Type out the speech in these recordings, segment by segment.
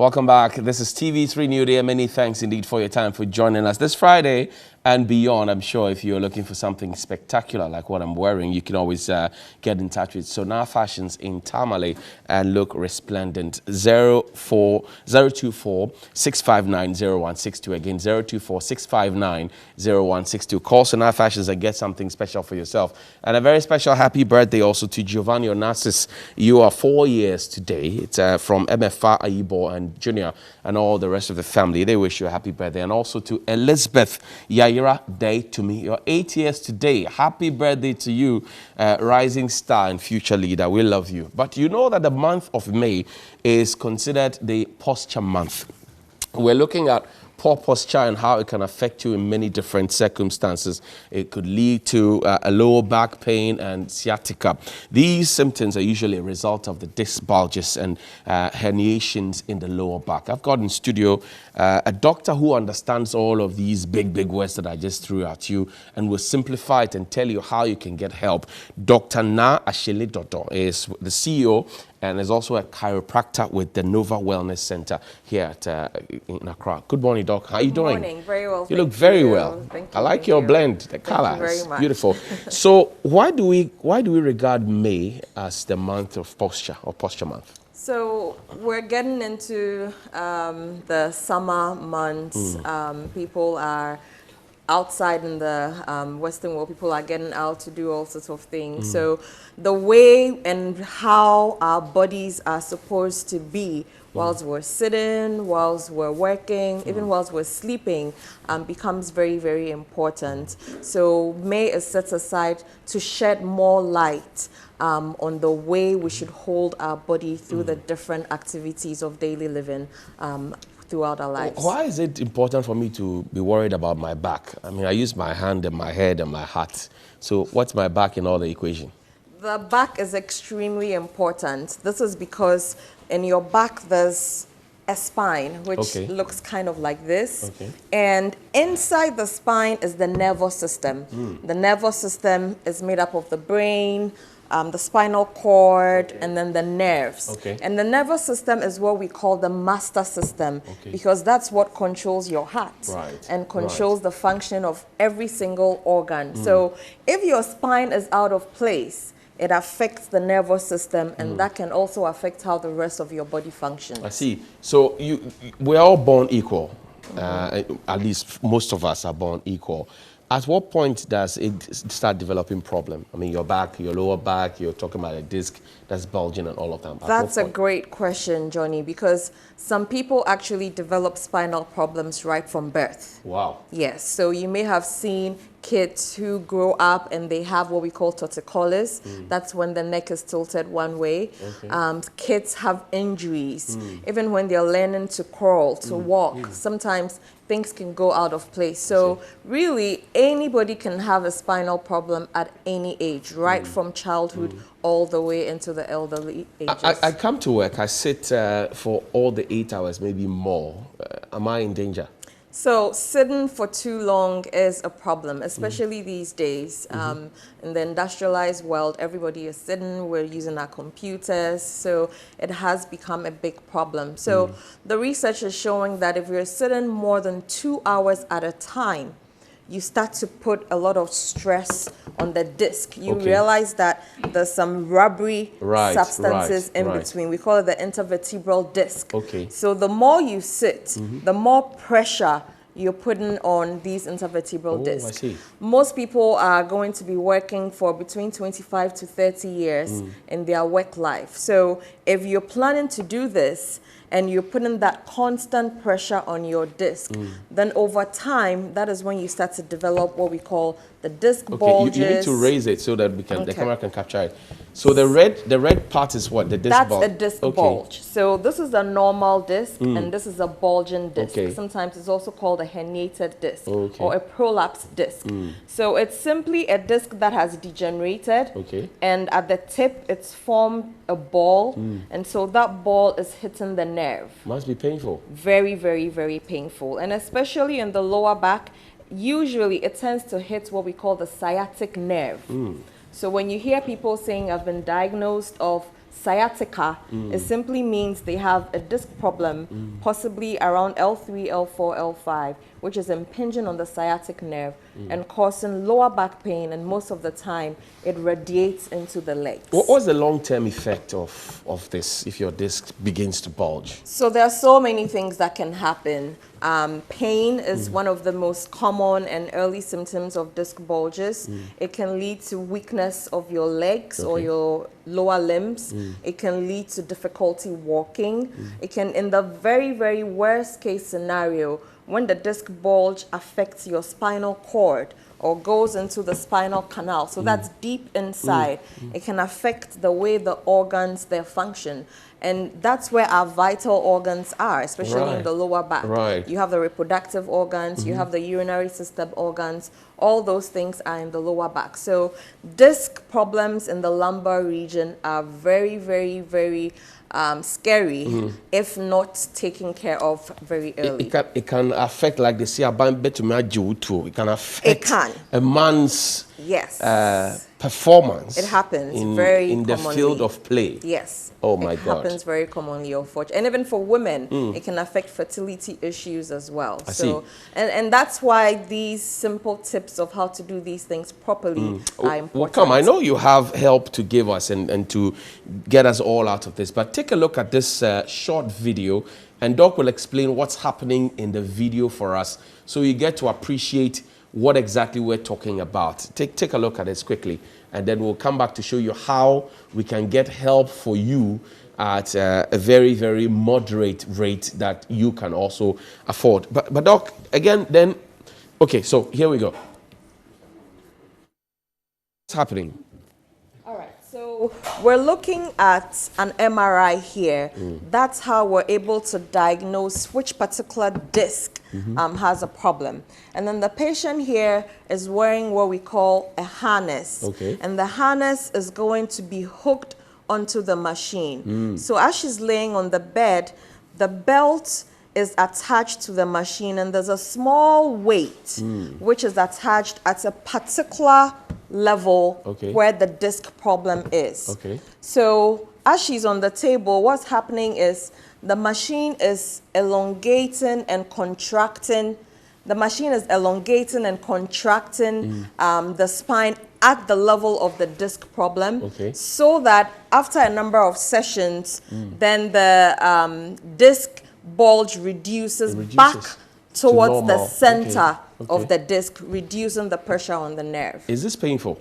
Welcome back. This is TV3 New Day. Many thanks indeed for your time for joining us this Friday and beyond. I'm sure if you're looking for something spectacular like what I'm wearing, you can always get in touch with Naa Fashions in Tamale and look resplendent. 024 659 0162. Again, 024 659 0162. Call Naa Fashions and get something special for yourself. And a very special happy birthday also to Giovanni Onassis. You are 4 years today. It's from MFA Aibo and Junior and all the rest of the family. They wish you a happy birthday. And also to Elizabeth Yaira Day to me. You're 8 years today. Happy birthday to you, rising star and future leader. We love you. But you know that the month of May is considered the posture month. We're looking at poor posture and how it can affect you in many different circumstances. It could lead to a lower back pain and sciatica. These symptoms are usually a result of the disc bulges and herniations in the lower back. I've got in studio a doctor who understands all of these big words that I just threw at you and will simplify it and tell you how you can get help. Dr. Naa Asheley Dordor is the CEO and is also a chiropractor with the Nova Wellness Center here at in Accra. Good morning, Doc. How are you doing? Good morning. Very well. You look very well. Thank you. I like your blend, the color. Thank you very much. Beautiful. So why do we regard May as the month of posture or posture month? So we're getting into the summer months. People are outside in the Western world. People are getting out to do all sorts of things. So the way and how our bodies are supposed to be whilst we're sitting, whilst we're working, even whilst we're sleeping, becomes very important. So May is set aside to shed more light on the way we should hold our body through the different activities of daily living throughout our lives. Why is it important for me to be worried about my back? I mean, I use my hand and my head and my heart. So what's my back in all the equation? The back is extremely important. This is because in your back there's a spine which looks kind of like this. And inside the spine is the nervous system. The nervous system is made up of the brain, the spinal cord, and then the nerves. And the nervous system is what we call the master system because that's what controls your heart and controls the function of every single organ. So if your spine is out of place, it affects the nervous system, and that can also affect how the rest of your body functions. I see. So we're all born equal. At least most of us are born equal. At what point does it start developing problem? I mean, your back, your lower back, you're talking about a disc that's bulging and all of that. That's a great question, Johnny, because some people actually develop spinal problems right from birth. Wow. Yes, so you may have seen kids who grow up and they have what we call torticollis. That's when the neck is tilted one way. Kids have injuries. Even when they're learning to crawl, to walk, sometimes things can go out of place. So really, anybody can have a spinal problem at any age, right from childhood all the way into the elderly ages. I come to work, I sit for all the 8 hours, maybe more. Am I in danger? So sitting for too long is a problem, especially these days. In the industrialized world, everybody is sitting, we're using our computers, so it has become a big problem. So the research is showing that if you're sitting more than 2 hours at a time, you start to put a lot of stress on the disc. You realize that there's some rubbery substances in between. We call it the intervertebral disc. So the more you sit, the more pressure you're putting on these intervertebral discs. I see. Most people are going to be working for between 25 to 30 years in their work life. So if you're planning to do this, and you're putting that constant pressure on your disc, then over time, that is when you start to develop what we call the disc bulges. You need to raise it so that we can the camera can capture it. So the red part is what? The disc bulge? That's a disc bulge. So this is a normal disc, and this is a bulging disc. Sometimes it's also called a herniated disc or a prolapsed disc. So it's simply a disc that has degenerated, and at the tip, it's formed a ball, and so that ball is hitting the nerve. Must be painful. Very painful, and especially in the lower back, usually it tends to hit what we call the sciatic nerve. So when you hear people saying I've been diagnosed of sciatica, it simply means they have a disc problem, possibly around L3, L4, L5, which is impinging on the sciatic nerve and causing lower back pain, and most of the time it radiates into the legs. What's the long-term effect of this if your disc begins to bulge? So there are so many things that can happen. Pain is one of the most common and early symptoms of disc bulges. It can lead to weakness of your legs or your lower limbs. It can lead to difficulty walking. It can, in the very, very worst case scenario, when the disc bulge affects your spinal cord or goes into the spinal canal, so that's deep inside, it can affect the way the organs, their function. And that's where our vital organs are, especially in the lower back. You have the reproductive organs, you have the urinary system organs, all those things are in the lower back. So disc problems in the lumbar region are very, very, very scary if not taken care of very early. It can affect, like they say, it can affect a man's performance. It happens in the field of play. Yes. Oh my God. It happens very commonly, unfortunately. And even for women, it can affect fertility issues as well. I see. And that's why these simple tips of how to do these things properly are important. Well, come, I know you have help to give us and to get us all out of this, but take a look at this short video, and Doc will explain what's happening in the video for us so you get to appreciate what exactly we're talking about. Take a look at this quickly, and then we'll come back to show you how we can get help for you at a very, very moderate rate that you can also afford. But Doc, again, then, okay, so here we go. What's happening? All right, so we're looking at an MRI here. That's how we're able to diagnose which particular disc has a problem. And then the patient here is wearing what we call a harness. And the harness is going to be hooked onto the machine. So as she's laying on the bed, the belt is attached to the machine, and there's a small weight which is attached at a particular level where the disc problem is. So as she's on the table, what's happening is the machine is elongating and contracting. The machine is elongating and contracting the spine at the level of the disc problem, so that after a number of sessions, then the disc bulge reduces back towards the center of the disc, reducing the pressure on the nerve. Is this painful?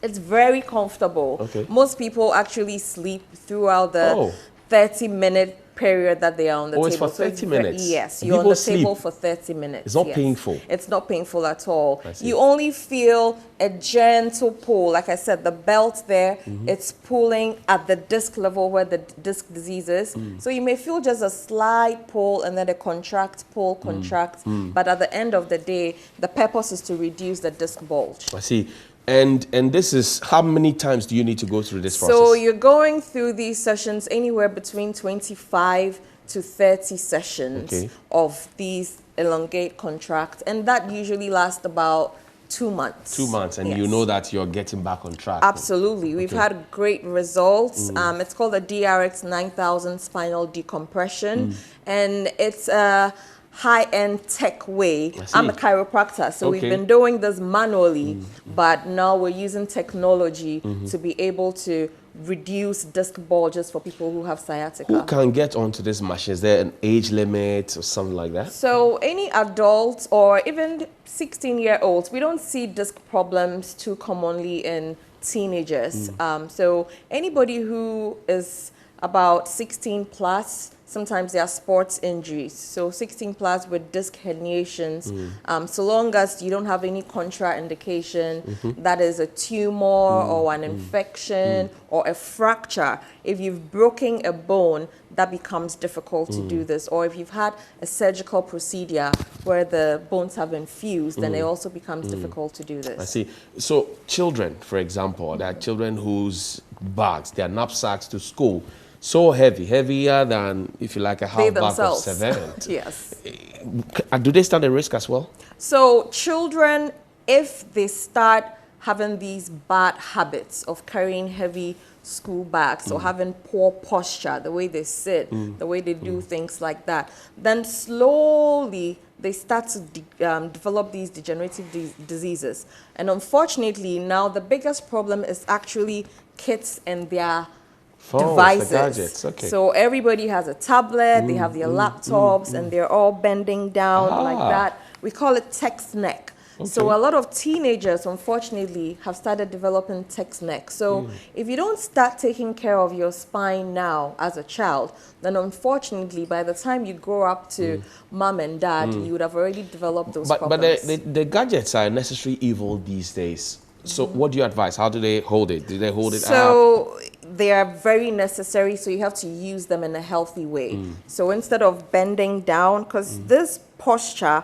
It's very comfortable. Most people actually sleep throughout the 30-minute period that they are on the table. It's for 30 minutes? Yes, you're on the table for 30 minutes. It's not painful? It's not painful at all. You only feel a gentle pull. Like I said, the belt there, it's pulling at the disc level where the disc disease is. So you may feel just a slight pull and then a contract, pull, contract. But at the end of the day, the purpose is to reduce the disc bulge. I see. And this is, how many times do you need to go through this process? So you're going through these sessions anywhere between 25 to 30 sessions of these elongate contract, and that usually lasts about 2 months. 2 months, and you know that you're getting back on track. Absolutely. We've had great results. It's called the DRX 9000 spinal decompression, and it's a high-end tech way. I'm a chiropractor, so we've been doing this manually, but now we're using technology to be able to reduce disc bulges for people who have sciatica. Who can get onto this machine? Is there an age limit or something like that? So any adults or even 16-year-olds, we don't see disc problems too commonly in teenagers. So anybody who is about 16 plus, sometimes there are sports injuries. So 16 plus with disc herniations, so long as you don't have any contraindication, that is a tumor or an infection or a fracture. If you've broken a bone, that becomes difficult to do this. Or if you've had a surgical procedure where the bones have been fused, then it also becomes difficult to do this. I see. So children, for example, there are children whose bags, their knapsacks to school, so heavy, heavier than, if you like, a half bag of cement. Yes. Do they stand a risk as well? So children, if they start having these bad habits of carrying heavy school bags or having poor posture, the way they sit, the way they do things like that, then slowly they start to develop these degenerative diseases. And unfortunately, now the biggest problem is actually kids and their devices. The gadgets. Okay. So everybody has a tablet, they have their laptops, and they're all bending down like that. We call it text neck. Okay. So a lot of teenagers, unfortunately, have started developing text neck. So if you don't start taking care of your spine now as a child, then unfortunately, by the time you grow up to mom and dad, you would have already developed those problems. But the gadgets are a necessary evil these days. So what do you advise? How do they hold it? Do they hold it up? So they are very necessary, so you have to use them in a healthy way. So instead of bending down, because this posture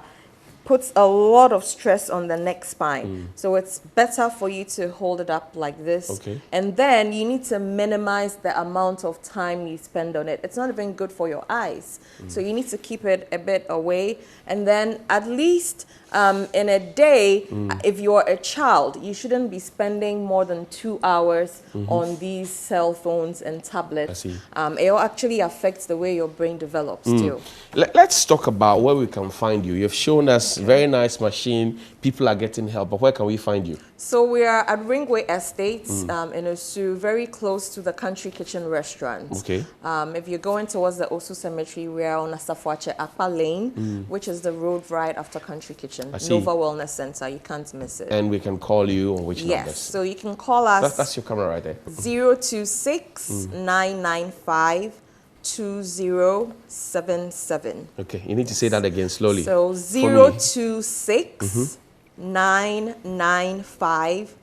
puts a lot of stress on the neck spine. So it's better for you to hold it up like this. Okay. And then you need to minimize the amount of time you spend on it. It's not even good for your eyes. So you need to keep it a bit away. And then at least in a day, if you're a child, you shouldn't be spending more than 2 hours on these cell phones and tablets. It actually affects the way your brain develops too. Let's talk about where we can find you. You've shown us very nice machine. People are getting help, but where can we find you? So we are at Ringway Estates in Osu, very close to the Country Kitchen restaurant. Okay. If you're going towards the Osu Cemetery, we are on Asafuache Akpa Lane, which is the road right after Country Kitchen. Nova Wellness Center, you can't miss it. And we can call you on which numbers? Yes, so you can call us. That's your camera right there. 026 995 2077. Okay, you need to say that again slowly. So 026 995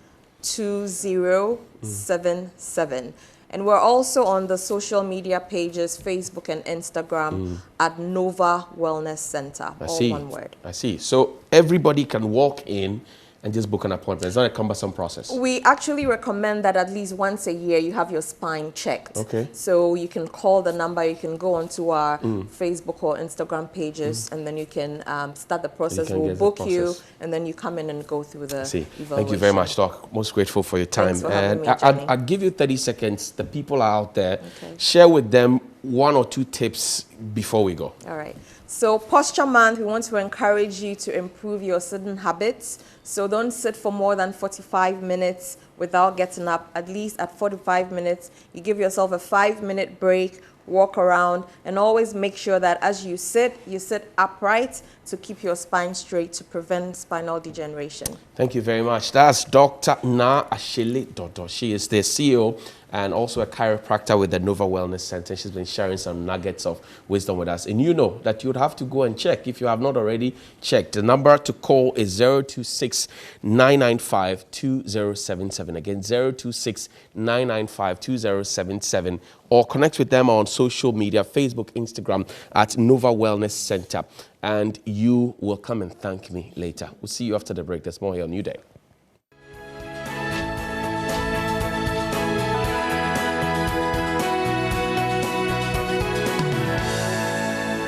2077. And we're also on the social media pages, Facebook and Instagram, at Nova Wellness Center. All one word. I see. So everybody can walk in and just book an appointment. It's not a cumbersome process. We actually recommend that at least once a year you have your spine checked. Okay. So you can call the number, you can go onto our Facebook or Instagram pages, and then you can start the process. We'll book you, and then you come in and go through the evaluation. Thank you very much, Doc. Most grateful for your time. Thanks for having me, I'll give you 30 seconds. The people are out there. Okay. Share with them 1 or 2 tips before we go. All right. So Posture Month, we want to encourage you to improve your sitting habits. So don't sit for more than 45 minutes without getting up. At least at 45 minutes, you give yourself a 5-minute break, walk around, and always make sure that as you sit upright to keep your spine straight to prevent spinal degeneration. Thank you very much. That's Dr. Naa Asheley Dordor. She is the CEO and also a chiropractor with the Nova Wellness Center. She's been sharing some nuggets of wisdom with us. And you know that you would have to go and check if you have not already checked. The number to call is 026 995 2077. Again, 026 995 2077. Or connect with them on social media, Facebook, Instagram, at Nova Wellness Center. And you will come and thank me later. We'll see you after the break. There's more here on New Day.